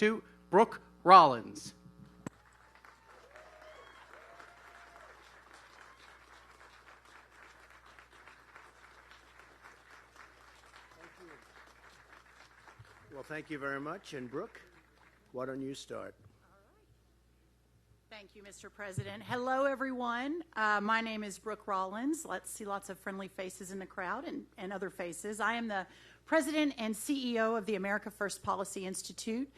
Institute, Brooke Rollins. Well, thank you very much. And Brooke, why don't you start? Thank you, Mr. President. Hello, everyone. My name is Brooke Rollins. Let's see lots of friendly faces in the crowd and other faces. I am the President and CEO of the America First Policy Institute.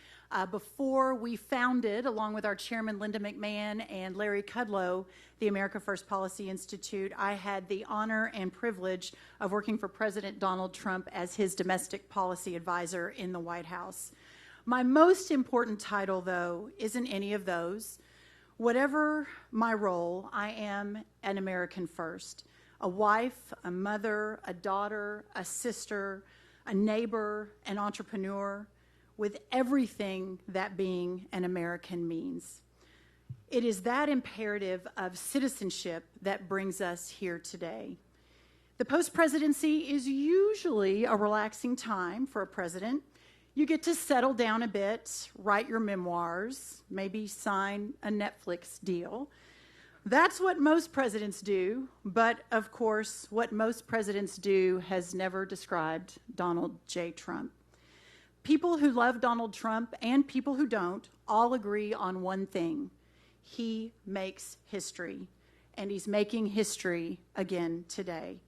Before we founded, along with our chairman, Linda McMahon, and Larry Kudlow, the America First Policy Institute, I had the honor and privilege of working for President Donald Trump as his domestic policy advisor in the White House. My most important title, though, isn't any of those. Whatever my role, I am an American first. A wife, a mother, a daughter, a sister, a neighbor, an entrepreneur, with everything that being an American means. It is that imperative of citizenship that brings us here today. The post-presidency is usually a relaxing time for a president. You get to settle down a bit, write your memoirs, maybe sign a Netflix deal. That's what most presidents do, but of course, what most presidents do has never described Donald J. Trump. People who love Donald Trump and people who don't all agree on one thing. He makes history, and he's making history again today,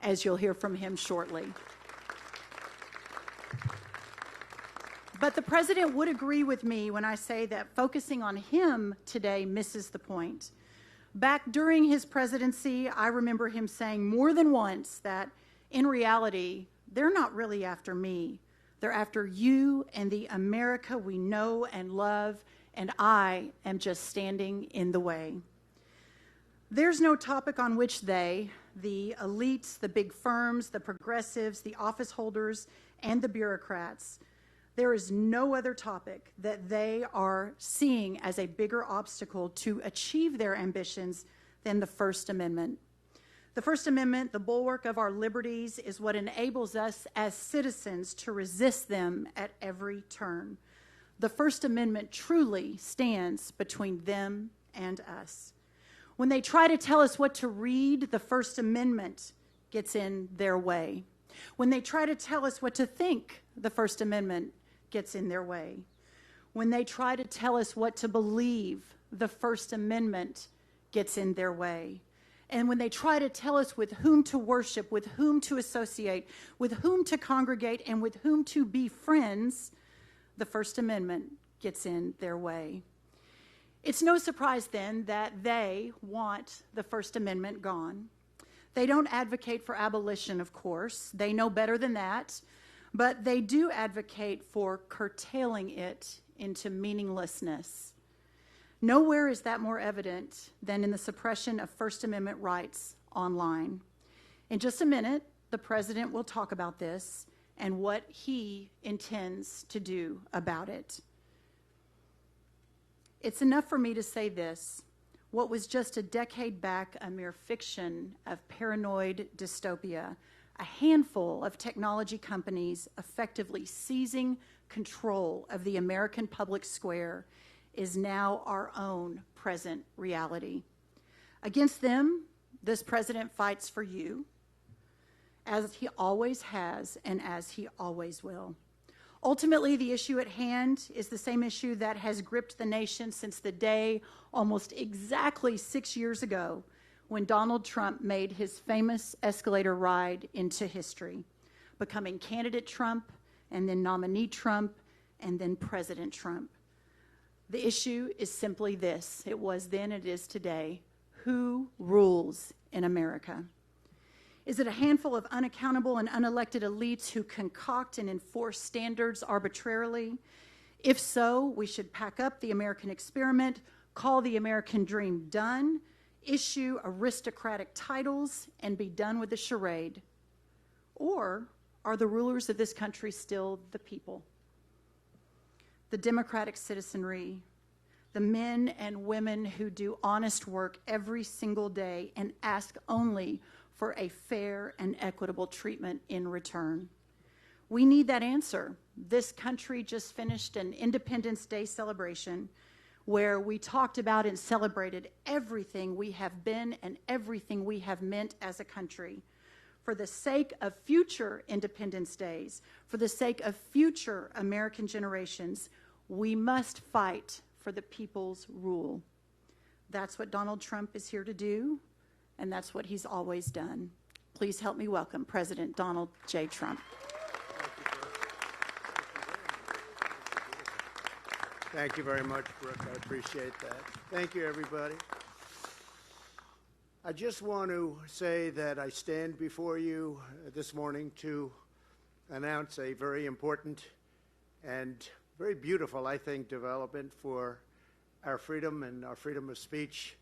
as you'll hear from him shortly. But the president would agree with me when I say that focusing on him today misses the point. Back during his presidency, I remember him saying more than once that, in reality, they're not really after me. They're after you and the America we know and love, and I am just standing in the way. There's no topic on which they, the elites, the big firms, the progressives, the office holders, and the bureaucrats, there is no other topic that they are seeing as a bigger obstacle to achieve their ambitions than the First Amendment. The First Amendment, the bulwark of our liberties, is what enables us as citizens to resist them at every turn. The First Amendment truly stands between them and us. When they try to tell us what to read, the First Amendment gets in their way. When they try to tell us what to think, the First Amendment gets in their way. When they try to tell us what to believe, the First Amendment gets in their way. And when they try to tell us with whom to worship, with whom to associate, with whom to congregate, and with whom to be friends, the First Amendment gets in their way. It's no surprise then that they want the First Amendment gone. They don't advocate for abolition, of course. They know better than that. But they do advocate for curtailing it into meaninglessness. Nowhere is that more evident than in the suppression of First Amendment rights online. In just a minute, the president will talk about this and what he intends to do about it. It's enough for me to say this. What was just a decade back a mere fiction of paranoid dystopia, a handful of technology companies effectively seizing control of the American public square, is now our own present reality. Against them, this president fights for you, as he always has and as he always will. Ultimately, the issue at hand is the same issue that has gripped the nation since the day almost exactly 6 years ago when Donald Trump made his famous escalator ride into history, becoming candidate Trump, and then nominee Trump, and then President Trump. The issue is simply this. It was then, it is today. Who rules in America? Is it a handful of unaccountable and unelected elites who concoct and enforce standards arbitrarily? If so, we should pack up the American experiment, call the American dream done, issue aristocratic titles, and be done with the charade? Or are the rulers of this country still the people? The democratic citizenry, the men and women who do honest work every single day and ask only for a fair and equitable treatment in return. We need that answer. This country just finished an Independence Day celebration where we talked about and celebrated everything we have been and everything we have meant as a country. For the sake of future Independence Days, for the sake of future American generations, we must fight for the people's rule. That's what Donald Trump is here to do, and that's what he's always done. Please help me welcome President Donald J. Trump. Thank you very much, Brooke. I appreciate that. Thank you, everybody. I just want to say that I stand before you this morning to announce a very important and very beautiful, I think, development for our freedom and our freedom of speech,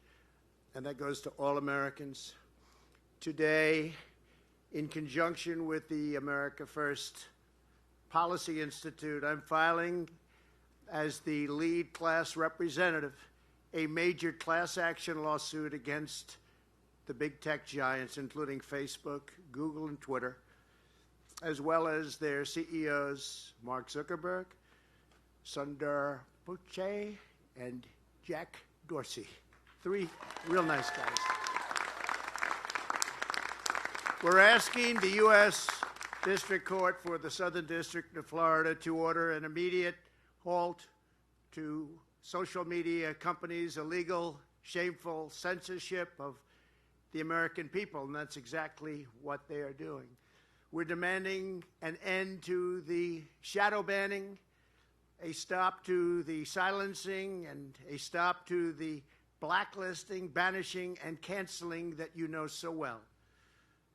and that goes to all Americans. Today, in conjunction with the America First Policy Institute, I'm filing as the lead class representative a major class action lawsuit against the big tech giants, including Facebook, Google, and Twitter, as well as their CEOs, Mark Zuckerberg, Sundar Pichai, and Jack Dorsey. Three real nice guys. We're asking the U.S. District Court for the Southern District of Florida to order an immediate halt to social media companies' illegal, shameful censorship of the American people, and that's exactly what they are doing. We're demanding an end to the shadow banning, a stop to the silencing, and a stop to the blacklisting, banishing, and canceling that you know so well.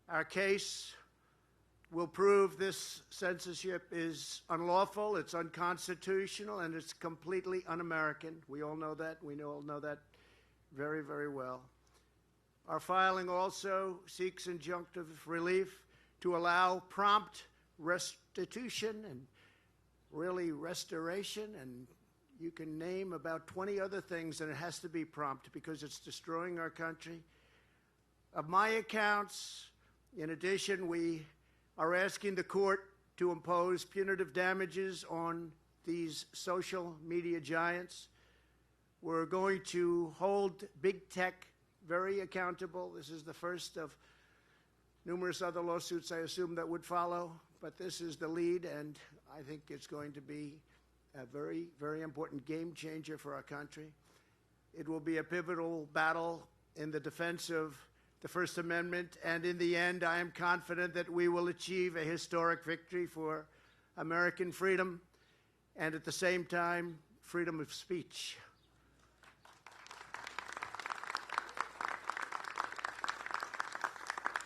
Our case will prove this censorship is unlawful, it's unconstitutional, and it's completely un-American. We all know that. We all know that very, very well. Our filing also seeks injunctive relief to allow prompt restitution and really restoration, and you can name about 20 other things, and it has to be prompt because it's destroying our country. Of my accounts, in addition, we are asking the court to impose punitive damages on these social media giants. We're going to hold big tech very accountable. This is the first of numerous other lawsuits, I assume, that would follow, but this is the lead, and I think it's going to be a very, very important game changer for our country. It will be a pivotal battle in the defense of the First Amendment, and in the end, I am confident that we will achieve a historic victory for American freedom and, at the same time, freedom of speech.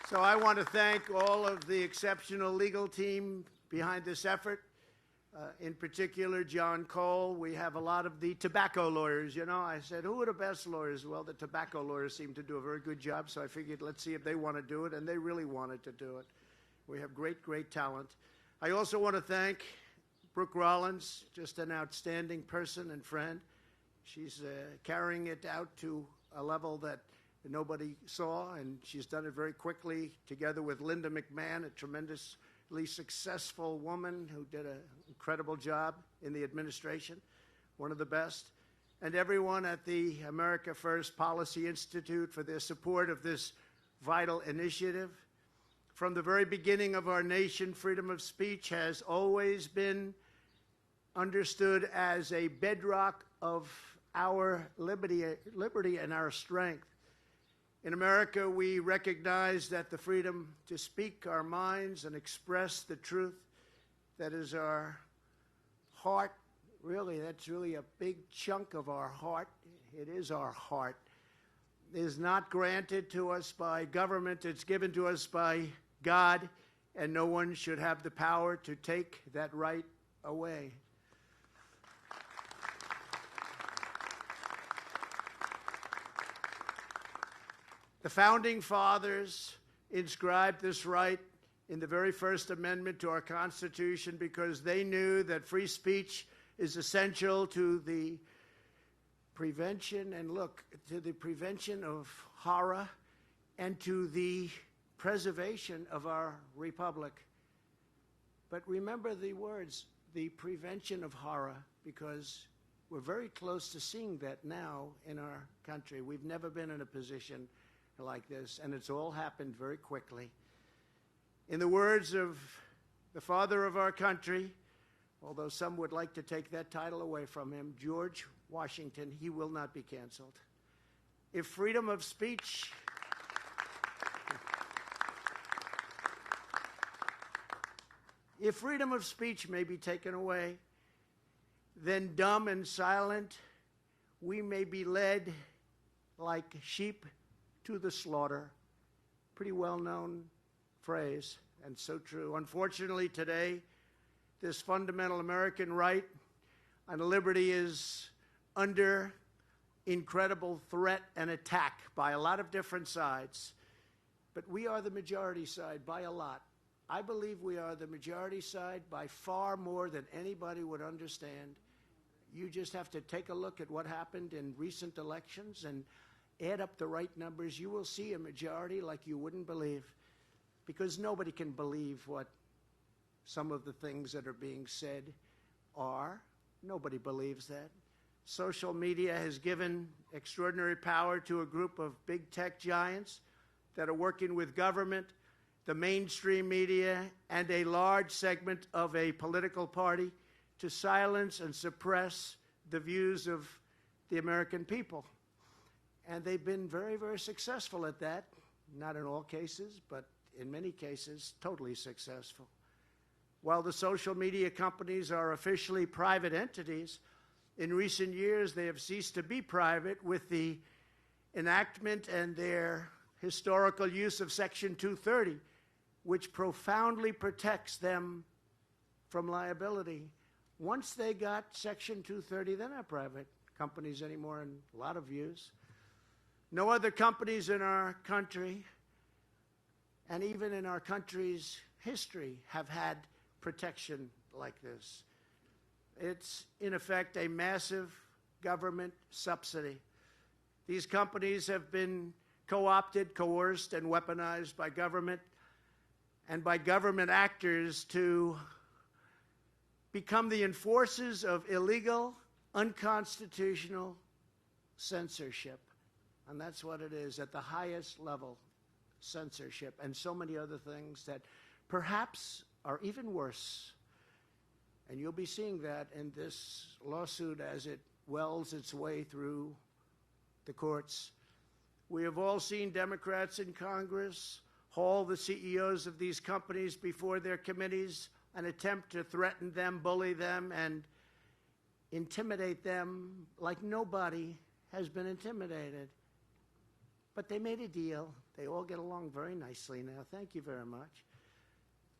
So I want to thank all of the exceptional legal team behind this effort. In particular, John Cole. We have a lot of the tobacco lawyers. You know, I said, who are the best lawyers? Well, the tobacco lawyers seem to do a very good job, so I figured let's see if they want to do it, and they really wanted to do it. We have great, great talent. I also want to thank Brooke Rollins, just an outstanding person and friend. She's carrying it out to a level that nobody saw, and she's done it very quickly, together with Linda McMahon, a tremendously successful woman who did an incredible job in the administration, one of the best, and everyone at the America First Policy Institute for their support of this vital initiative. From the very beginning of our nation, freedom of speech has always been understood as a bedrock of our liberty and our strength. In America, we recognize that the freedom to speak our minds and express the truth that is our heart, really, that's really a big chunk of our heart. It is our heart. It is not granted to us by government. It's given to us by God, and no one should have the power to take that right away. The Founding Fathers inscribed this right in the very first amendment to our Constitution because they knew that free speech is essential to the prevention of horror and to the preservation of our republic. But remember the words, the prevention of horror, because we're very close to seeing that now in our country. We've never been in a position like this, and it's all happened very quickly. In the words of the father of our country, although some would like to take that title away from him, George Washington, he will not be canceled. If freedom of speech if freedom of speech may be taken away, then dumb and silent we may be led like sheep to the slaughter. Pretty well-known phrase, and so true. Unfortunately, today, this fundamental American right and liberty is under incredible threat and attack by a lot of different sides. But we are the majority side by a lot. I believe we are the majority side by far more than anybody would understand. You just have to take a look at what happened in recent elections and add up the right numbers. You will see a majority like you wouldn't believe, because nobody can believe what some of the things that are being said are. Nobody believes that. Social media has given extraordinary power to a group of big tech giants that are working with government, the mainstream media, and a large segment of a political party to silence and suppress the views of the American people. And they've been very, very successful at that. Not in all cases, but in many cases, totally successful. While the social media companies are officially private entities, in recent years they have ceased to be private with the enactment and their historical use of Section 230, which profoundly protects them from liability. Once they got Section 230, they're not private companies anymore in a lot of views. No other companies in our country, and even in our country's history, have had protection like this. It's, in effect, a massive government subsidy. These companies have been co-opted, coerced, and weaponized by government and by government actors to become the enforcers of illegal, unconstitutional censorship. And that's what it is at the highest level, censorship, and so many other things that perhaps are even worse. And you'll be seeing that in this lawsuit as it wells its way through the courts. We have all seen Democrats in Congress haul the CEOs of these companies before their committees and attempt to threaten them, bully them, and intimidate them like nobody has been intimidated. But they made a deal. They all get along very nicely now. Thank you very much.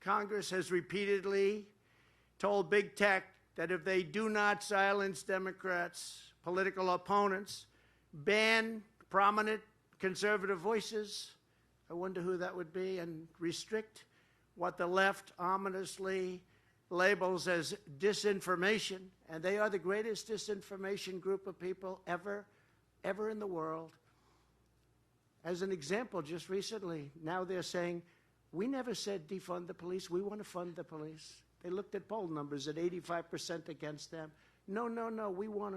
Congress has repeatedly told big tech that if they do not silence Democrats' political opponents, ban prominent conservative voices, I wonder who that would be, and restrict what the left ominously labels as disinformation, and they are the greatest disinformation group of people ever in the world. As an example, just recently, now they're saying, we never said defund the police, we want to fund the police. They looked at poll numbers at 85% against them. No, we want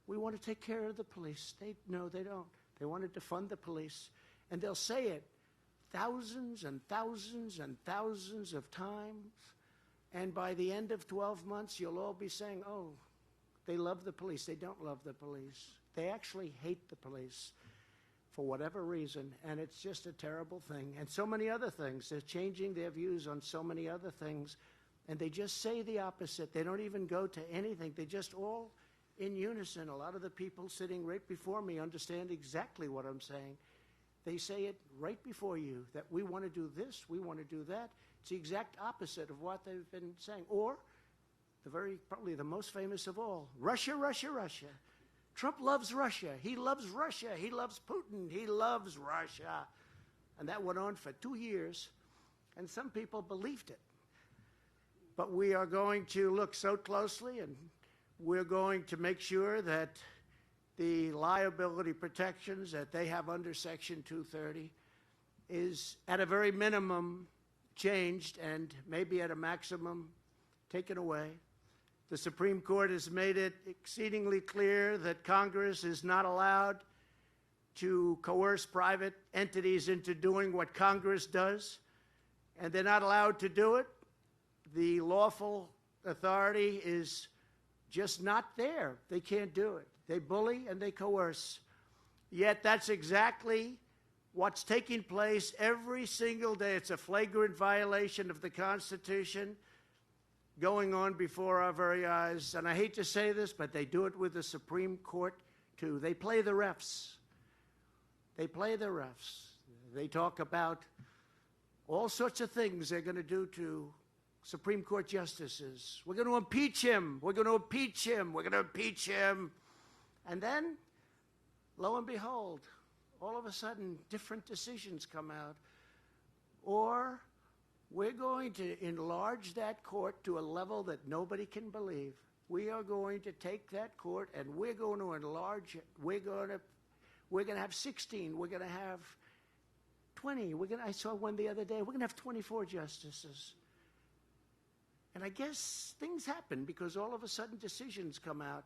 to take care of the police. No, they don't. They wanted to fund the police. And they'll say it thousands and thousands and thousands of times. And by the end of 12 months, you'll all be saying, oh, they love the police. They don't love the police. They actually hate the police for whatever reason, and it's just a terrible thing. And so many other things. They're changing their views on so many other things, and they just say the opposite. They don't even go to anything. They just all in unison. A lot of the people sitting right before me understand exactly what I'm saying. They say it right before you, that we want to do this, we want to do that. It's the exact opposite of what they've been saying. Or, probably the most famous of all, Russia, Russia, Russia. Trump loves Russia. He loves Russia. He loves Putin. He loves Russia. And that went on for 2 years, and some people believed it. But we are going to look so closely, and we're going to make sure that the liability protections that they have under Section 230 is, at a very minimum, changed and maybe at a maximum taken away. The Supreme Court has made it exceedingly clear that Congress is not allowed to coerce private entities into doing what Congress does, and they're not allowed to do it. The lawful authority is just not there. They can't do it. They bully and they coerce. Yet that's exactly what's taking place every single day. It's a flagrant violation of the Constitution going on before our very eyes. And I hate to say this, but they do it with the Supreme Court, too. They play the refs. They play the refs. They talk about all sorts of things they're going to do to Supreme Court justices. We're going to impeach him. We're going to impeach him. We're going to impeach him. And then, lo and behold, all of a sudden, different decisions come out. Or we're going to enlarge that court to a level that nobody can believe. We are going to take that court and we're going to enlarge it. We're going to have 16. We're going to have 20. I saw one the other day. We're going to have 24 justices. And I guess things happen because all of a sudden decisions come out.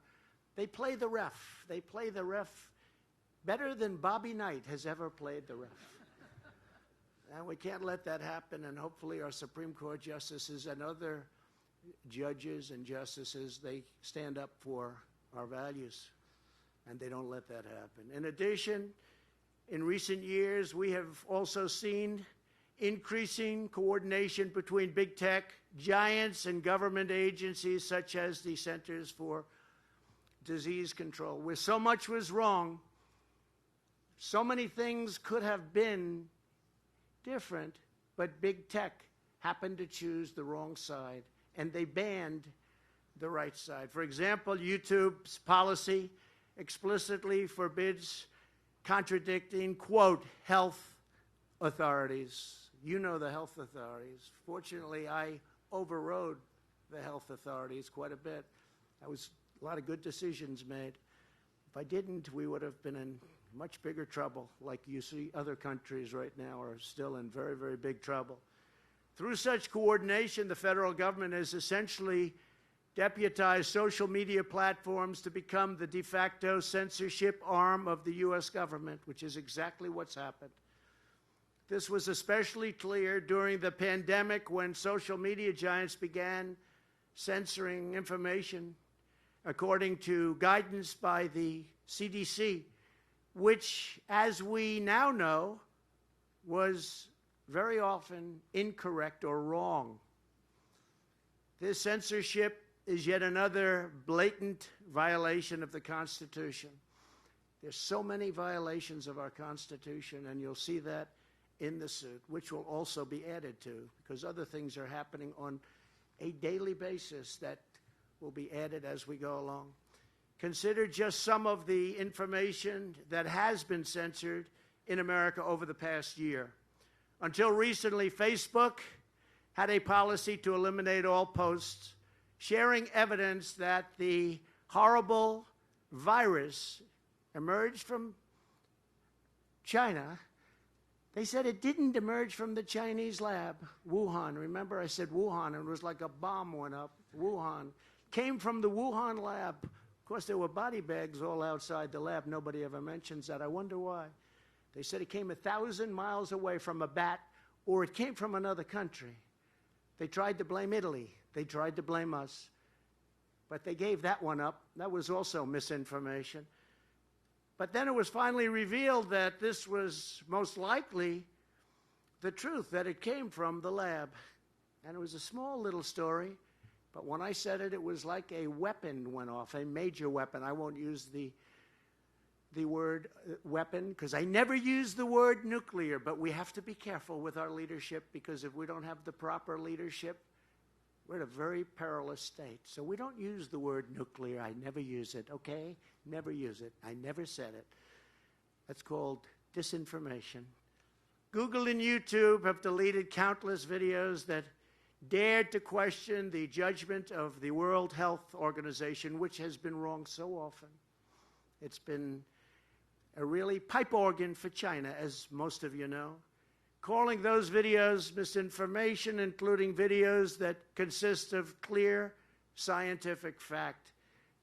They play the ref. They play the ref better than Bobby Knight has ever played the ref. And we can't let that happen, and hopefully our Supreme Court justices and other judges and justices, they stand up for our values, and they don't let that happen. In addition, in recent years, we have also seen increasing coordination between big tech giants and government agencies such as the Centers for Disease Control, where so much was wrong, so many things could have been different, but big tech happened to choose the wrong side, and they banned the right side. For example, YouTube's policy explicitly forbids contradicting, quote, health authorities. You know the health authorities. Fortunately, I overrode the health authorities quite a bit. There was a lot of good decisions made. If I didn't, we would have been in much bigger trouble, like you see other countries right now are still in very, very big trouble. Through such coordination, the federal government has essentially deputized social media platforms to become the de facto censorship arm of the U.S. government, which is exactly what's happened. This was especially clear during the pandemic when social media giants began censoring information according to guidance by the CDC, which, as we now know, was very often incorrect or wrong. This censorship is yet another blatant violation of the Constitution. There's so many violations of our Constitution, and you'll see that in the suit, which will also be added to, because other things are happening on a daily basis that will be added as we go along. Consider just some of the information that has been censored in America over the past year. Until recently, Facebook had a policy to eliminate all posts sharing evidence that the horrible virus emerged from China. They said it didn't emerge from the Chinese lab, Wuhan. Remember, I said Wuhan, and it was like a bomb went up. Wuhan. Came from the Wuhan lab. Of course, there were body bags all outside the lab. Nobody ever mentions that. I wonder why. They said it came 1,000 miles away from a bat, or it came from another country. They tried to blame Italy. They tried to blame us. But they gave that one up. That was also misinformation. But then it was finally revealed that this was most likely the truth, that it came from the lab. And it was a small little story, but when I said it, it was like a weapon went off, a major weapon. I won't use the word weapon, because I never use the word nuclear, but we have to be careful with our leadership, because if we don't have the proper leadership, we're in a very perilous state. So we don't use the word nuclear. I never use it, okay? Never use it. I never said it. That's called disinformation. Google and YouTube have deleted countless videos that dared to question the judgment of the World Health Organization, which has been wrong so often. It's been a really pipe organ for China, as most of you know. calling those videos misinformation, including videos that consist of clear scientific fact.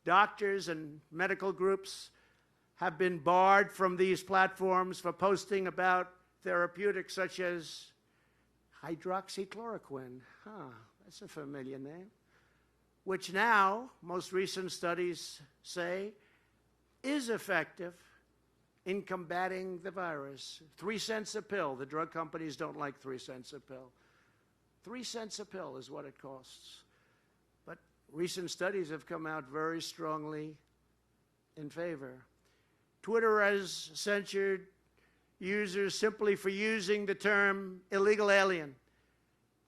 Doctors and medical groups have been barred from these platforms for posting about therapeutics such as hydroxychloroquine. That's a familiar name. Which now, most recent studies say, is effective in combating the virus. 3 cents a pill. The drug companies don't like 3 cents a pill. 3 cents a pill is what it costs. But recent studies have come out very strongly in favor. Twitter has censored users simply for using the term illegal alien,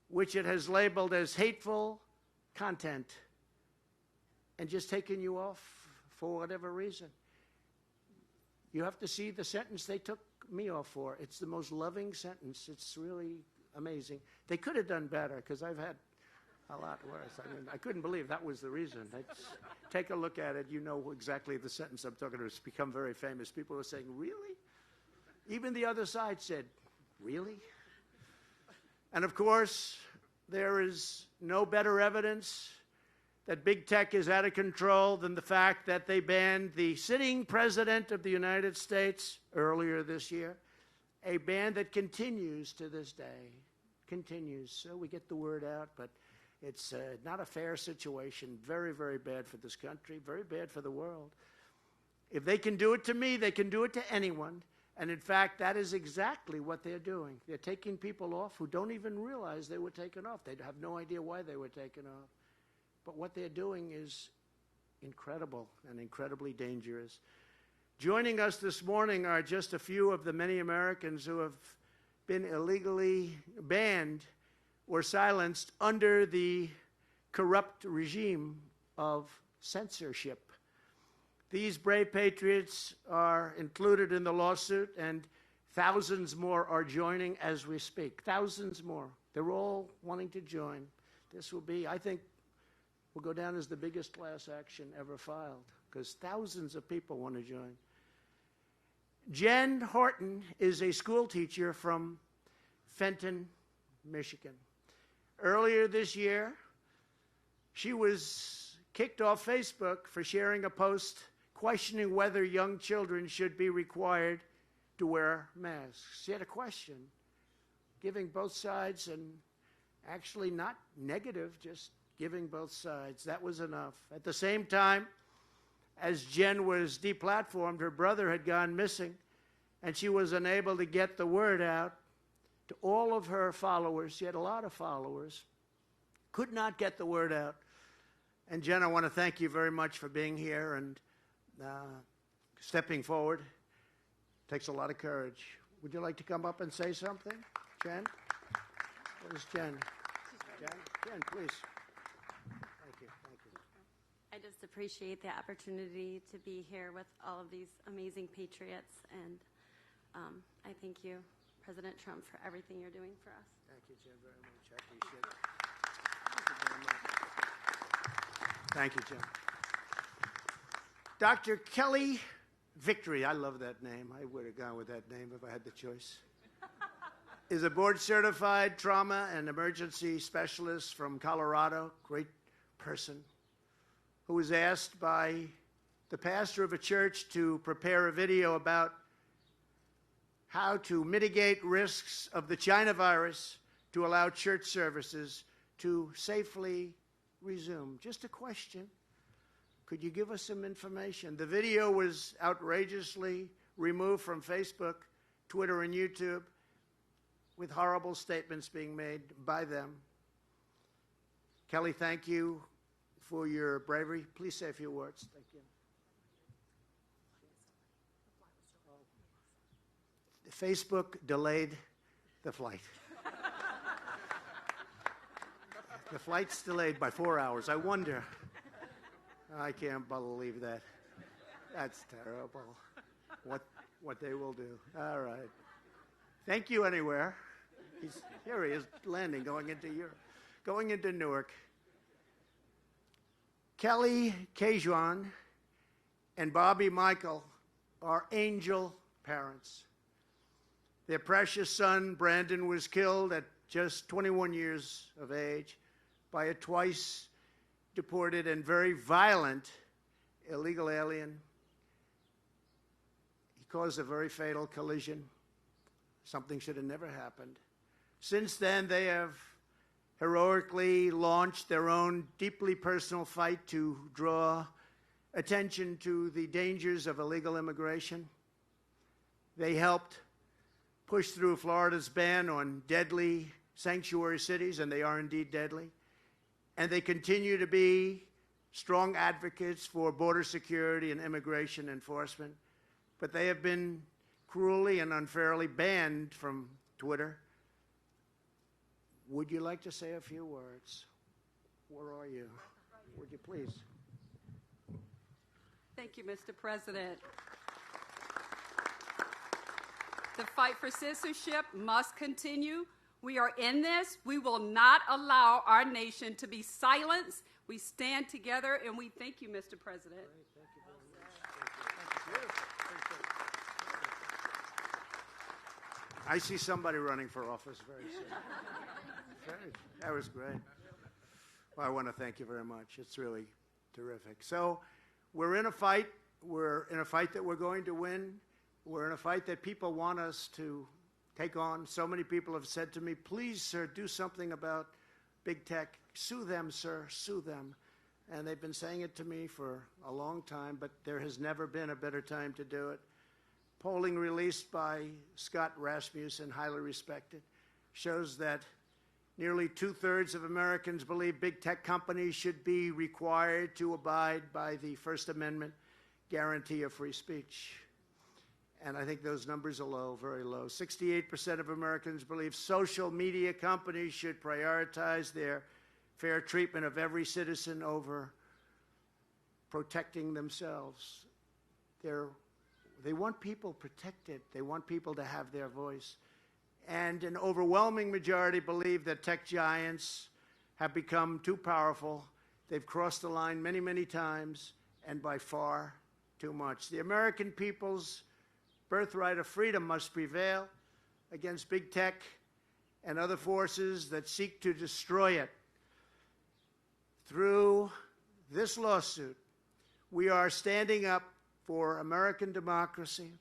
which it has labeled as hateful content, and just taken you off for whatever reason. You have to see the sentence they took me off for. It's the most loving sentence. It's really amazing. They could have done better, because I've had a lot worse. I mean, I couldn't believe that was the reason. Take a look at it. You know exactly the sentence I'm talking about. It's become very famous. People were saying, really? Even the other side said, really? And of course, there is no better evidence that big tech is out of control than the fact that they banned the sitting president of the United States earlier this year, a ban that continues to this day, continues. So we get the word out, but it's not a fair situation. Very, very bad for this country, very bad for the world. If they can do it to me, they can do it to anyone. And in fact, that is exactly what they're doing. They're taking people off who don't even realize they were taken off. They have no idea why they were taken off. But what they're doing is incredible and incredibly dangerous. Joining us this morning are just a few of the many Americans who have been illegally banned or silenced under the corrupt regime of censorship. These brave patriots are included in the lawsuit, and thousands more are joining as we speak. Thousands more. They're all wanting to join. This will be, I think, will go down as the biggest class action ever filed, because thousands of people want to join. Jen Horton is a school teacher from Fenton, Michigan. Earlier this year, she was kicked off Facebook for sharing a post questioning whether young children should be required to wear masks. She had a question, giving both sides, and actually not negative, just giving both sides. That was enough. At the same time, as Jen was deplatformed, her brother had gone missing, and she was unable to get the word out to all of her followers. She had a lot of followers. Could not get the word out. And Jen, I want to thank you very much for being here and stepping forward. Takes a lot of courage. Would you like to come up and say something, Jen? Where's Jen? Jen, please. I just appreciate the opportunity to be here with all of these amazing patriots, and I thank you, President Trump, for everything you're doing for us. Thank you, Jim, very much. I appreciate it. Thank you, Jim. Dr. Kelly Victory, I love that name. I would have gone with that name if I had the choice. Is a board-certified trauma and emergency specialist from Colorado, great person, who was asked by the pastor of a church to prepare a video about how to mitigate risks of the China virus to allow church services to safely resume. Just a question. Could you give us some information? The video was outrageously removed from Facebook, Twitter, and YouTube, with horrible statements being made by them. Kelly, thank you for your bravery. Please say a few words. Thank you. Facebook delayed the flight. The flight's delayed by 4 hours. I wonder. I can't believe that. That's terrible. What they will do. All right. Thank you anywhere. Here he is landing, going into Europe, going into Newark. Kelly Kejuan and Bobby Michael are angel parents. Their precious son, Brandon, was killed at just 21 years of age by a twice deported and very violent illegal alien. He caused a very fatal collision. Something should have never happened. Since then, they have heroically launched their own deeply personal fight to draw attention to the dangers of illegal immigration. They helped push through Florida's ban on deadly sanctuary cities, and they are indeed deadly. And they continue to be strong advocates for border security and immigration enforcement. But they have been cruelly and unfairly banned from Twitter. Would you like to say a few words? Where are you? Would you please? Thank you, Mr. President. The fight for citizenship must continue. We are in this. We will not allow our nation to be silenced. We stand together, and we thank you, Mr. President. Thank you very much. I see somebody running for office very soon. That was great. Well, I want to thank you very much. It's really terrific. So we're in a fight. We're in a fight that we're going to win. We're in a fight that people want us to take on. So many people have said to me, please, sir, do something about big tech. Sue them, sir, sue them. And they've been saying it to me for a long time, but there has never been a better time to do it. Polling released by Scott Rasmussen, highly respected, shows that nearly 2/3 of Americans believe big tech companies should be required to abide by the First Amendment guarantee of free speech. And I think those numbers are low, very low. 68% of Americans believe social media companies should prioritize their fair treatment of every citizen over protecting themselves. They want people protected. They want people to have their voice. And an overwhelming majority believe that tech giants have become too powerful. They've crossed the line many, many times, and by far too much. The American people's birthright of freedom must prevail against big tech and other forces that seek to destroy it. Through this lawsuit, we are standing up for American democracy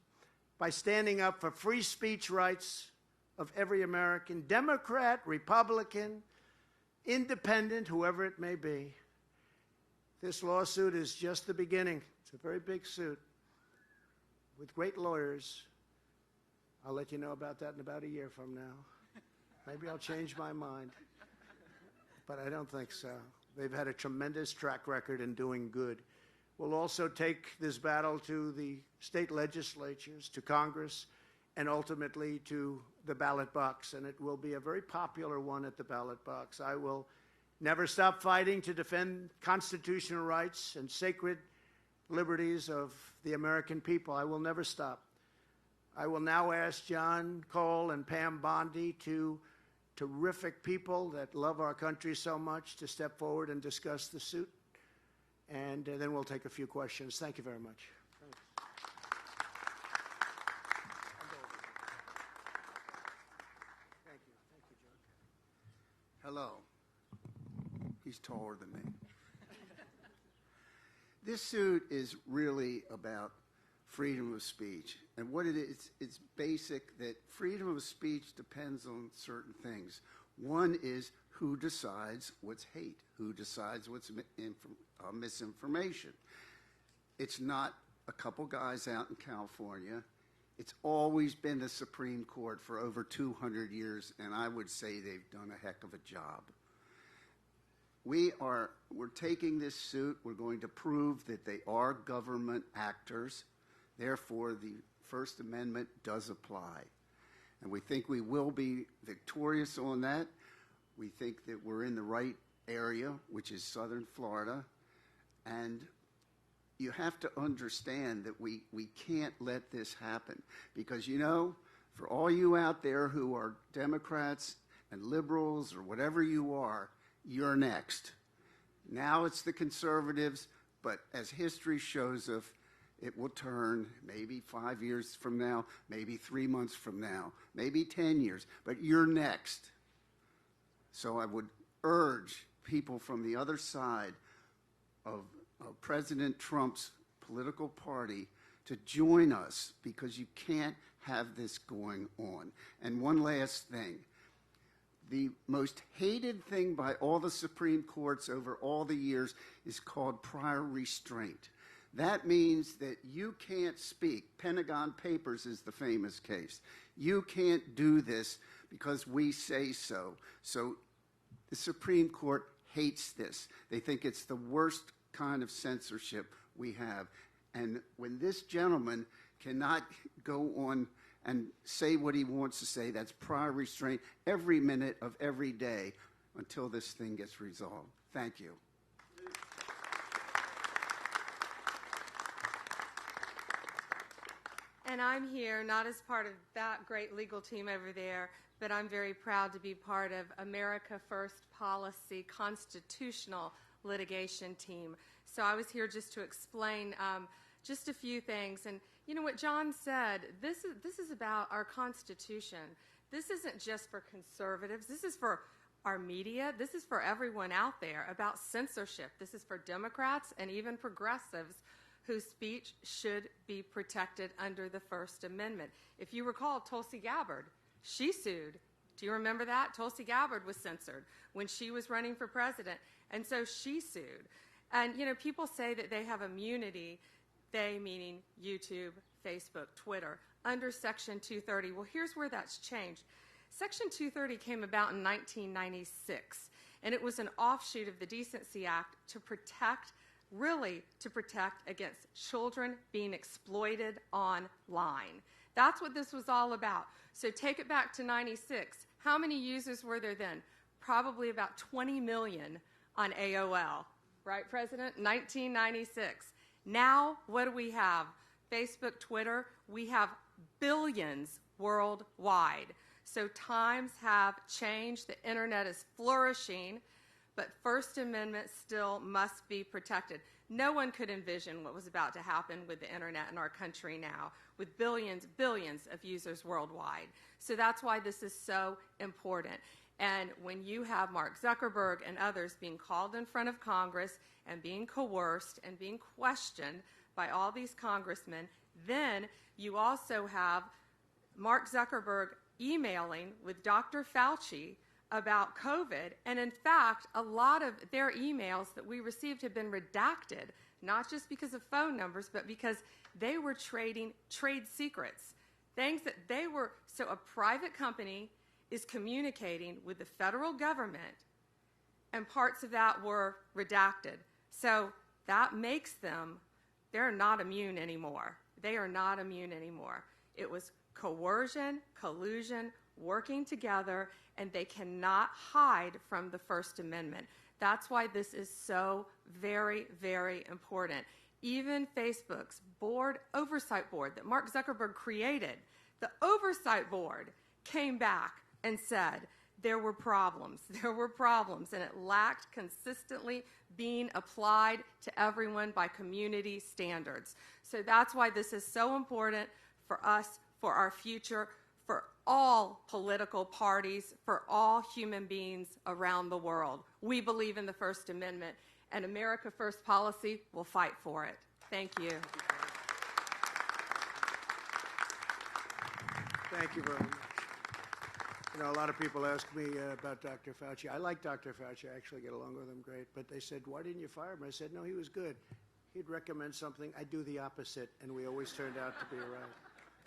by standing up for free speech rights of every American, Democrat, Republican, independent, whoever it may be. This lawsuit is just the beginning. It's a very big suit with great lawyers. I'll let you know about that in about a year from now. Maybe I'll change my mind, but I don't think so. They've had a tremendous track record in doing good. We'll also take this battle to the state legislatures, to Congress, and ultimately to the ballot box, and it will be a very popular one at the ballot box. I will never stop fighting to defend constitutional rights and sacred liberties of the American people. I will never stop. I will now ask John Cole and Pam Bondi, two terrific people that love our country so much, to step forward and discuss the suit. And then we'll take a few questions. Thank you very much. Thanks. Thank you. Thank you, John. Hello. He's taller than me. This suit is really about freedom of speech. And what it is, it's basic that freedom of speech depends on certain things. One is who decides what's hate, who decides what's misinformation. It's not a couple guys out in California. It's always been the Supreme Court for over 200 years, and I would say they've done a heck of a job. We're taking this suit. We're going to prove that they are government actors. Therefore, the First Amendment does apply. And we think we will be victorious on that. We think that we're in the right area, which is southern Florida. And you have to understand that we can't let this happen. Because, you know, for all you out there who are Democrats and liberals or whatever you are, you're next. Now it's the conservatives, but as history shows us, it will turn maybe 5 years from now, maybe 3 months from now, maybe 10 years, but you're next. So I would urge people from the other side of President Trump's political party to join us, because you can't have this going on. And one last thing. The most hated thing by all the Supreme Courts over all the years is called prior restraint. That means that you can't speak. Pentagon Papers is the famous case. You can't do this because we say so. So the Supreme Court hates this. They think it's the worst kind of censorship we have. And when this gentleman cannot go on and say what he wants to say, that's prior restraint every minute of every day until this thing gets resolved. Thank you. And I'm here not as part of that great legal team over there, but I'm very proud to be part of America First Policy constitutional litigation team. So I was here just to explain just a few things. And you know what John said, this is about our Constitution. This isn't just for conservatives. This is for our media. This is for everyone out there about censorship. This is for Democrats and even progressives whose speech should be protected under the First Amendment. If you recall, Tulsi Gabbard, she sued. Do you remember that? Tulsi Gabbard was censored when she was running for president, and so she sued. And, you know, people say that they have immunity, they meaning YouTube, Facebook, Twitter, under Section 230. Well, here's where that's changed. Section 230 came about in 1996, and it was an offshoot of the Decency Act to protect against children being exploited online. That's what this was all about. So take it back to 96. How many users were there then? Probably about 20 million on AOL. Right, President? 1996. Now, what do we have? Facebook, Twitter, we have billions worldwide. So times have changed. The internet is flourishing, but First Amendment still must be protected. No one could envision what was about to happen with the internet in our country now, with billions of users worldwide. So that's why this is so important. And when you have Mark Zuckerberg and others being called in front of Congress and being coerced and being questioned by all these congressmen, then you also have Mark Zuckerberg emailing with Dr. Fauci about COVID. And in fact, a lot of their emails that we received have been redacted, not just because of phone numbers, but because they were trading trade secrets, things that they were, so a private company is communicating with the federal government, and parts of that were redacted. So that makes them, they're not immune anymore. They are not immune anymore. It was coercion, collusion, working together, and they cannot hide from the First Amendment. That's why this is so very, very important. Even Facebook's oversight board that Mark Zuckerberg created, the oversight board came back and said there were problems, and it lacked consistently being applied to everyone by community standards. So that's why this is so important for us, for our future, for all political parties, for all human beings around the world. We believe in the First Amendment, and America First Policy will fight for it. Thank you. Thank you very much. You know, a lot of people ask me about Dr. Fauci. I like Dr. Fauci. I actually get along with him great. But they said, why didn't you fire him? I said, no, he was good. He'd recommend something. I'd do the opposite, and we always turned out to be right.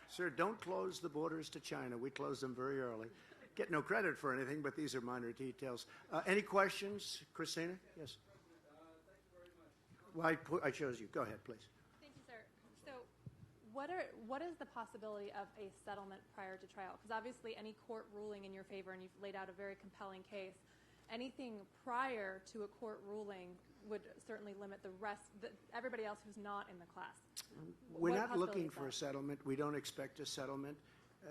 Sir, don't close the borders to China. We closed them very early. Get no credit for anything, but these are minor details. Any questions? Christina? Yes. Thank you very much. Well, I chose you. Go ahead, please. Thank you, sir. So what is the possibility of a settlement prior to trial? Because obviously any court ruling in your favor, and you've laid out a very compelling case, anything prior to a court ruling would certainly limit everybody else who's not in the class. We're not looking for a settlement. We don't expect a settlement.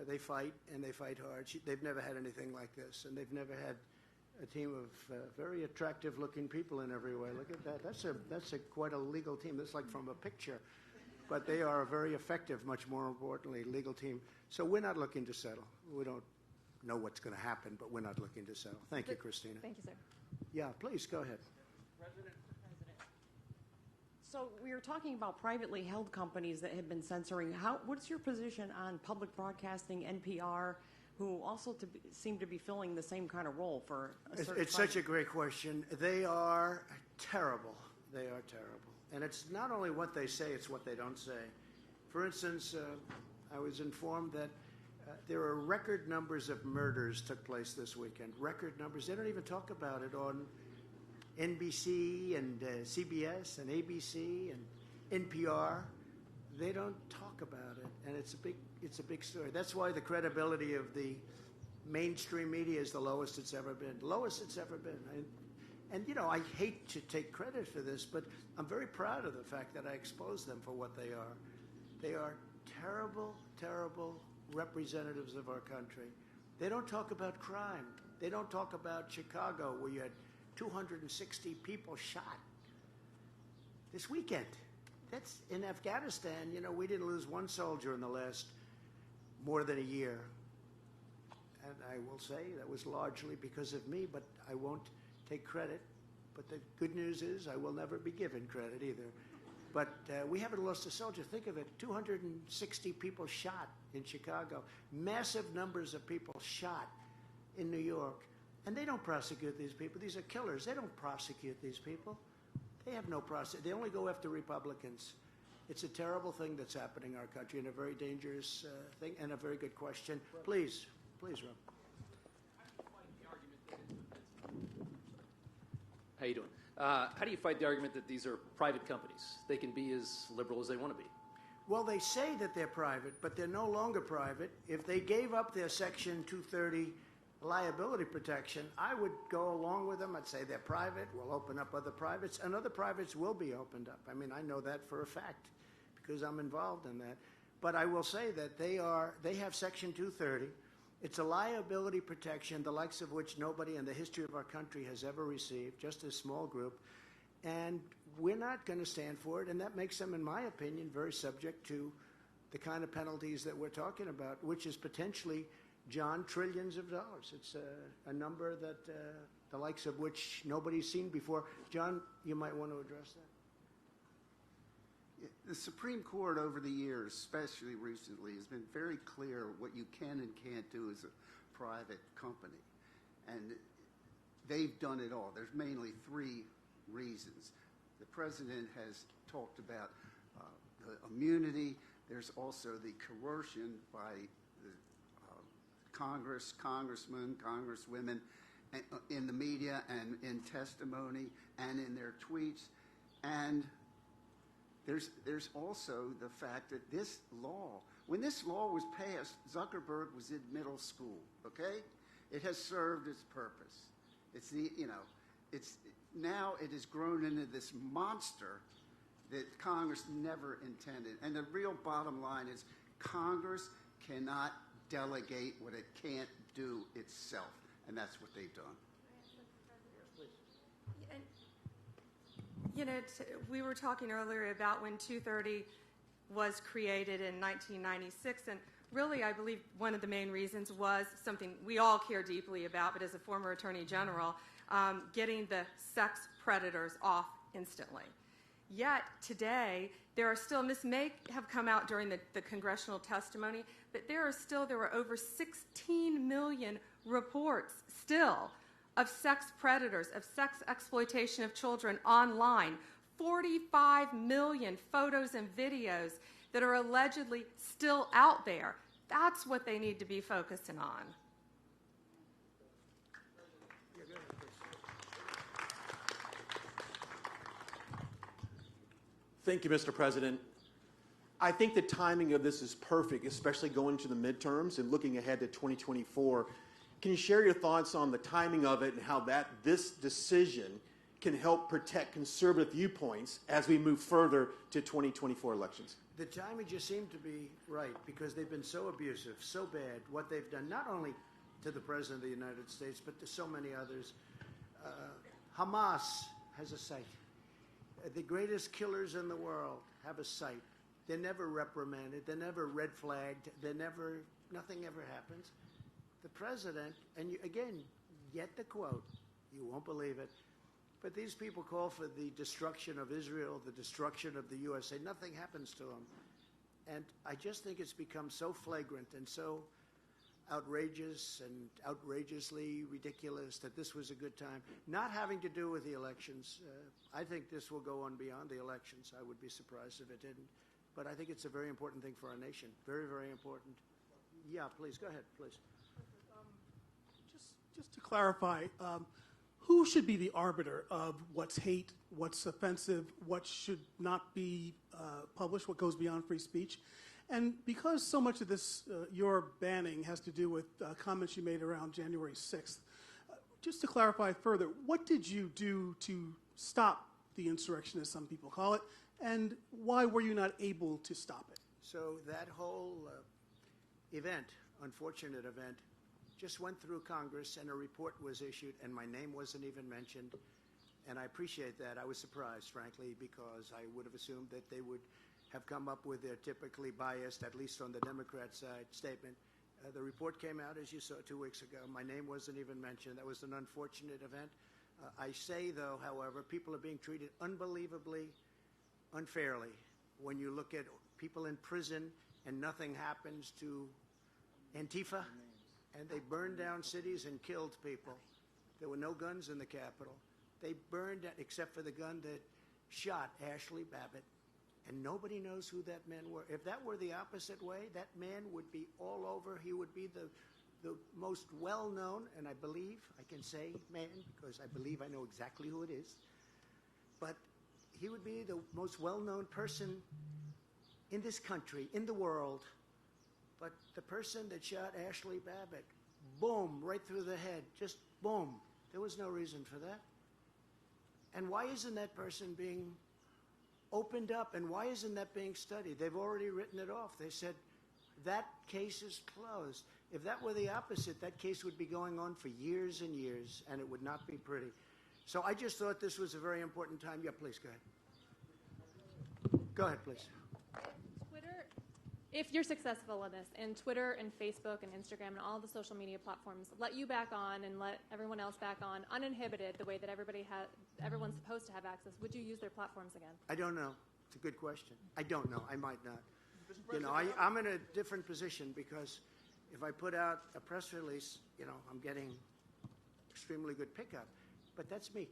They fight, and they fight hard. They've never had anything like this, and they've never had a team of very attractive-looking people in every way. Look at that. That's quite a legal team. That's like from a picture. but they are a very effective, much more importantly, legal team. So we're not looking to settle. We don't know what's going to happen, but we're not looking to settle. Thank you, Christina. Thank you, sir. Yeah, please, go ahead. So we were talking about privately held companies that have been censoring. What's your position on public broadcasting, NPR, who also seem to be filling the same kind of role for a certain It's such a great question. They are terrible. They are terrible. And it's not only what they say, it's what they don't say. For instance, I was informed that there are record numbers of murders took place this weekend. Record numbers. They don't even talk about it on NBC and CBS and ABC and NPR. They don't talk about it, and it's a big story. That's why the credibility of the mainstream media is the lowest it's ever been. Lowest it's ever been. And you know, I hate to take credit for this, but I'm very proud of the fact that I exposed them for what they are. They are terrible, terrible representatives of our country. They don't talk about crime. They don't talk about Chicago, where you had 260 people shot this weekend. That's in Afghanistan. You know, we didn't lose one soldier in the last more than a year. And I will say that was largely because of me, but I won't take credit. But the good news is I will never be given credit either. But we haven't lost a soldier. Think of it, 260 people shot in Chicago. Massive numbers of people shot in New York. And they don't prosecute these people. These are killers. They don't prosecute these people. They have no process. They only go after Republicans. It's a terrible thing that's happening in our country, and a very dangerous thing, and a very good question. Please, Rob. How you doing? How do you fight the argument that these are private companies? They can be as liberal as they want to be. Well, they say that they're private, but they're no longer private. If they gave up their Section 230 liability protection, I would go along with them. I'd say they're private. We'll open up other privates, and other privates will be opened up. I mean, I know that for a fact because I'm involved in that. But I will say that they have Section 230. It's a liability protection, the likes of which nobody in the history of our country has ever received, just a small group. And we're not going to stand for it, and that makes them, in my opinion, very subject to the kind of penalties that we're talking about, which is potentially, John, trillions of dollars. It's a number that the likes of which nobody's seen before. John, you might want to address that. The Supreme Court over the years, especially recently, has been very clear what you can and can't do as a private company. And they've done it all. There's mainly three reasons. The president has talked about the immunity. There's also the coercion by the Congress, congressmen, congresswomen, in the media and in testimony and in their tweets. And there's also the fact that this law, when this law was passed, Zuckerberg was in middle school, okay? It has served its purpose. Now it has grown into this monster that Congress never intended. And the real bottom line is Congress cannot delegate what it can't do itself. And that's what they've done. You know, we were talking earlier about when 230 was created in 1996, and really I believe one of the main reasons was something we all care deeply about, but as a former Attorney General, getting the sex predators off instantly. Yet today, there are still, and this may have come out during the congressional testimony, but there were over 16 million reports still of sex predators, of sex exploitation of children online, 45 million photos and videos that are allegedly still out there. That's what they need to be focusing on. Thank you, Mr. President. I think the timing of this is perfect, especially going to the midterms and looking ahead to 2024. Can you share your thoughts on the timing of it and how this decision can help protect conservative viewpoints as we move further to 2024 elections? The timing just seemed to be right because they've been so abusive, so bad, what they've done, not only to the President of the United States, but to so many others. Hamas has a site. The greatest killers in the world have a site. They're never reprimanded. They're never red flagged. Nothing ever happens. The president, and you, again, get the quote. You won't believe it. But these people call for the destruction of Israel, the destruction of the USA. Nothing happens to them. And I just think it's become so flagrant and so outrageous and outrageously ridiculous that this was a good time. Not having to do with the elections. I think this will go on beyond the elections. I would be surprised if it didn't. But I think it's a very important thing for our nation. Very, very important. Yeah, please, go ahead, please. Just to clarify, who should be the arbiter of what's hate, what's offensive, what should not be published, what goes beyond free speech? And because so much of this, your banning, has to do with comments you made around January 6th, just to clarify further, what did you do to stop the insurrection, as some people call it, and why were you not able to stop it? So that whole event, unfortunate event, just went through Congress and a report was issued and my name wasn't even mentioned. And I appreciate that. I was surprised, frankly, because I would have assumed that they would have come up with their typically biased, at least on the Democrat side, statement. The report came out, as you saw, 2 weeks ago. My name wasn't even mentioned. That was an unfortunate event. I say, though, however, people are being treated unbelievably unfairly. When you look at people in prison and nothing happens to Antifa, and they burned down cities and killed people. There were no guns in the Capitol. They burned, except for the gun that shot Ashley Babbitt. And nobody knows who that man were. If that were the opposite way, that man would be all over. He would be the most well-known, and I believe, I can say man, because I believe I know exactly who it is, but he would be the most well-known person in this country, in the world. But the person that shot Ashley Babbitt, boom, right through the head, just boom. There was no reason for that. And why isn't that person being opened up, and why isn't that being studied? They've already written it off. They said, that case is closed. If that were the opposite, that case would be going on for years and years, and it would not be pretty. So I just thought this was a very important time. Yeah, please, go ahead. Go ahead, please. Twitter, if you're successful in this, and Twitter and Facebook and Instagram and all the social media platforms let you back on and let everyone else back on uninhibited the way that everyone's supposed to have access, would you use their platforms again? I don't know. It's a good question. I don't know. I might not. You know, I'm in a different position because if I put out a press release, you know, I'm getting extremely good pickup. But that's me.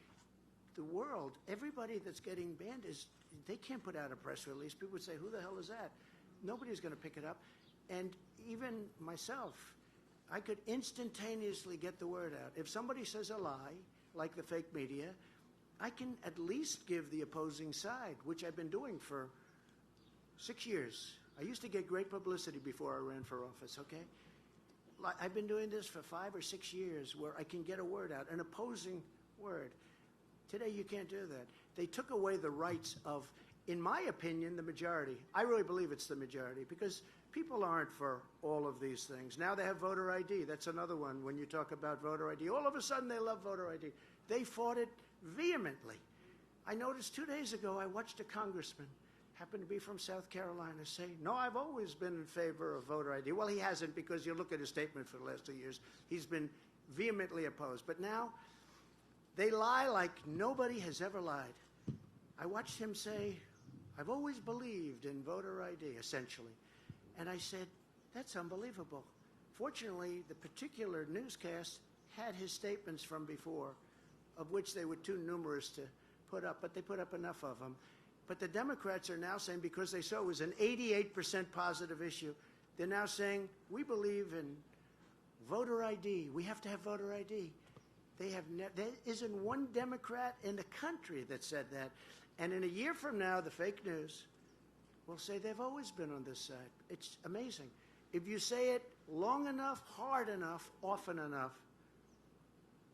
The world, everybody that's getting banned they can't put out a press release. People would say, who the hell is that? Nobody's going to pick it up. And even myself, I could instantaneously get the word out. If somebody says a lie, like the fake media, I can at least give the opposing side, which I've been doing for 6 years. I used to get great publicity before I ran for office, okay? I've been doing this for 5 or 6 years where I can get a word out, an opposing word. Today you can't do that. They took away the rights of, in my opinion, the majority. I really believe it's the majority because people aren't for all of these things. Now they have voter ID. That's another one when you talk about voter ID. All of a sudden they love voter ID. They fought it vehemently. I noticed 2 days ago I watched a congressman, happened to be from South Carolina, say, no, I've always been in favor of voter ID. Well, he hasn't because you look at his statement for the last 2 years. He's been vehemently opposed. But now they lie like nobody has ever lied. I watched him say, I've always believed in voter ID, essentially. And I said, that's unbelievable. Fortunately, the particular newscast had his statements from before, of which they were too numerous to put up, but they put up enough of them. But the Democrats are now saying, because they saw it was an 88% positive issue, they're now saying, we believe in voter ID. We have to have voter ID. There isn't one Democrat in the country that said that. And in a year from now, the fake news will say they've always been on this side. It's amazing. If you say it long enough, hard enough, often enough,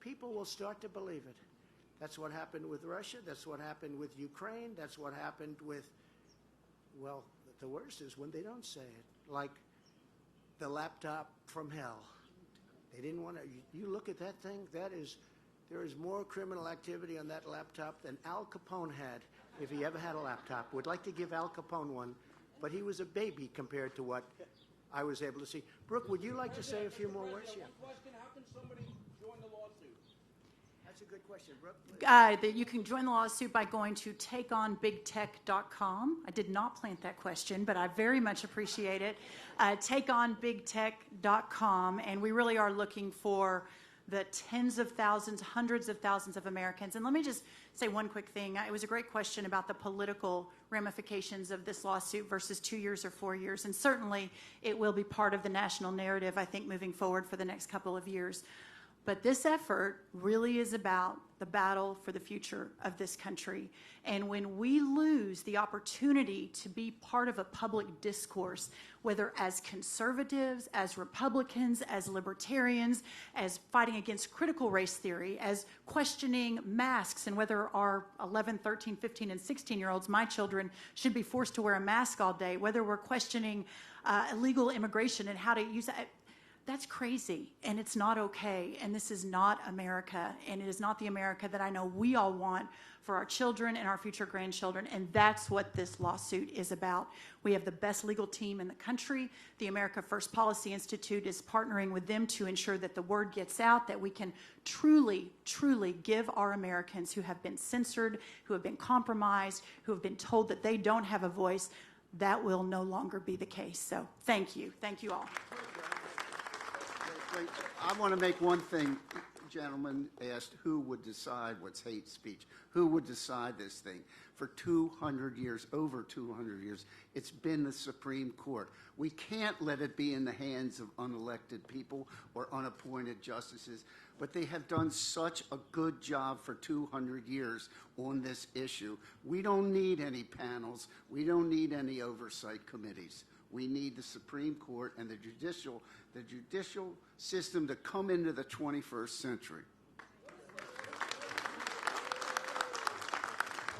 people will start to believe it. That's what happened with Russia. That's what happened with Ukraine. That's what happened with, well, the worst is when they don't say it, like the laptop from hell. They didn't want to. You look at that thing, there is more criminal activity on that laptop than Al Capone had if he ever had a laptop. Would like to give Al Capone one but he was a baby compared to what I was able to see. Brooke, would you like to say a few more words? Yeah. One question, how can somebody join the lawsuit? That's a good question, Brooke. That you can join the lawsuit by going to takeonbigtech.com. I did not plant that question, but I very much appreciate it. Takeonbigtech.com, and we really are looking for the tens of thousands, hundreds of thousands of Americans. And let me just say one quick thing. It was a great question about the political ramifications of this lawsuit versus 2 years or 4 years. And certainly it will be part of the national narrative, I think, moving forward for the next couple of years. But this effort really is about the battle for the future of this country. And when we lose the opportunity to be part of a public discourse, whether as conservatives, as Republicans, as libertarians, as fighting against critical race theory, as questioning masks and whether our 11, 13, 15, and 16-year-olds, my children, should be forced to wear a mask all day, whether we're questioning illegal immigration and how to use that. That's crazy, and it's not okay, and this is not America, and it is not the America that I know we all want for our children and our future grandchildren, and that's what this lawsuit is about. We have the best legal team in the country. The America First Policy Institute is partnering with them to ensure that the word gets out, that we can truly, truly give our Americans who have been censored, who have been compromised, who have been told that they don't have a voice. That will no longer be the case. So thank you. Thank you all. I want to make one thing. Gentleman asked who would decide what's hate speech. Who would decide this thing? For 200 years, over 200 years, it's been the Supreme Court. We can't let it be in the hands of unelected people or unappointed justices, but they have done such a good job for 200 years on this issue. We don't need any panels. We don't need any oversight committees. We need the Supreme Court and the judicial system to come into the 21st century.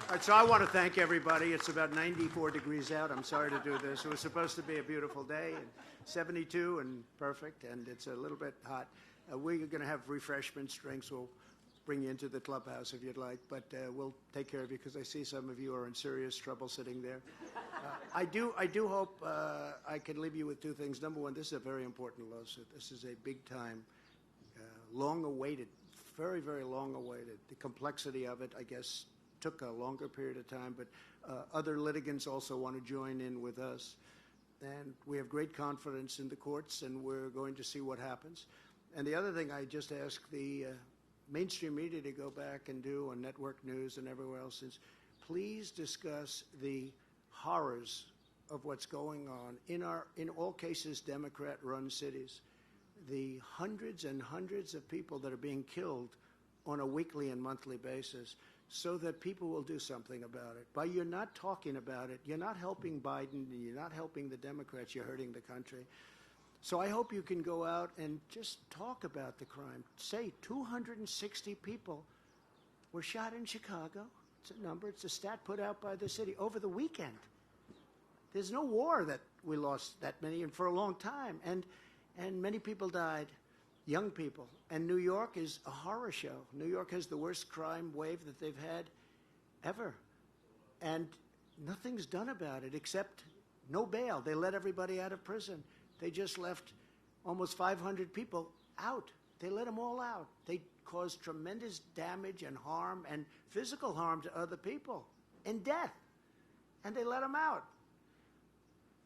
All right, so I want to thank everybody. It's about 94 degrees out. I'm sorry to do this. It was supposed to be a beautiful day, and 72 and perfect, and it's a little bit hot. We're going to have refreshments, drinks. We'll bring you into the clubhouse if you'd like, but we'll take care of you because I see some of you are in serious trouble sitting there. I do hope I can leave you with two things. Number one, this is a very important lawsuit. This is a big-time, long-awaited, very, very long-awaited. The complexity of it, I guess, took a longer period of time, but other litigants also want to join in with us. And we have great confidence in the courts, and we're going to see what happens. And the other thing I just ask the mainstream media to go back and do on network news and everywhere else is please discuss the horrors of what's going on in all cases, Democrat-run cities. The hundreds and hundreds of people that are being killed on a weekly and monthly basis so that people will do something about it. By you're not talking about it, you're not helping Biden, you're not helping the Democrats, you're hurting the country. So I hope you can go out and just talk about the crime. Say 260 people were shot in Chicago. It's a number. It's a stat put out by the city over the weekend. There's no war that we lost that many, and for a long time. And many people died, young people. And New York is a horror show. New York has the worst crime wave that they've had ever. And nothing's done about it except no bail. They let everybody out of prison. They just left almost 500 people out. They let them all out. They caused tremendous damage and harm and physical harm to other people and death. And they let them out.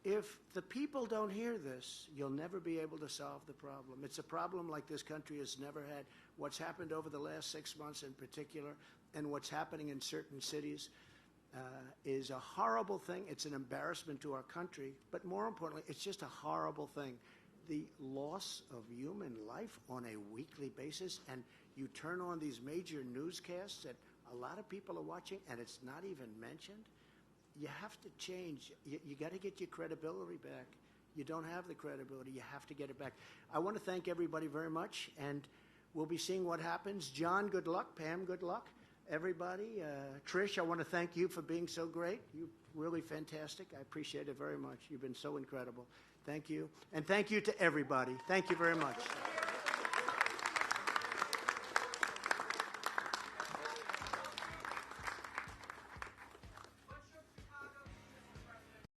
If the people don't hear this, you'll never be able to solve the problem. It's a problem like this country has never had. What's happened over the last 6 months in particular, and what's happening in certain cities, is a horrible thing. It's an embarrassment to our country, but more importantly, it's just a horrible thing. The loss of human life on a weekly basis, and you turn on these major newscasts that a lot of people are watching, and it's not even mentioned. You have to change. You got to get your credibility back. You don't have the credibility. You have to get it back. I want to thank everybody very much, and we'll be seeing what happens. John, good luck. Pam, good luck. Everybody, Trish, I want to thank you for being so great. You're really fantastic. I appreciate it very much. You've been so incredible. Thank you. And thank you to everybody. Thank you very much.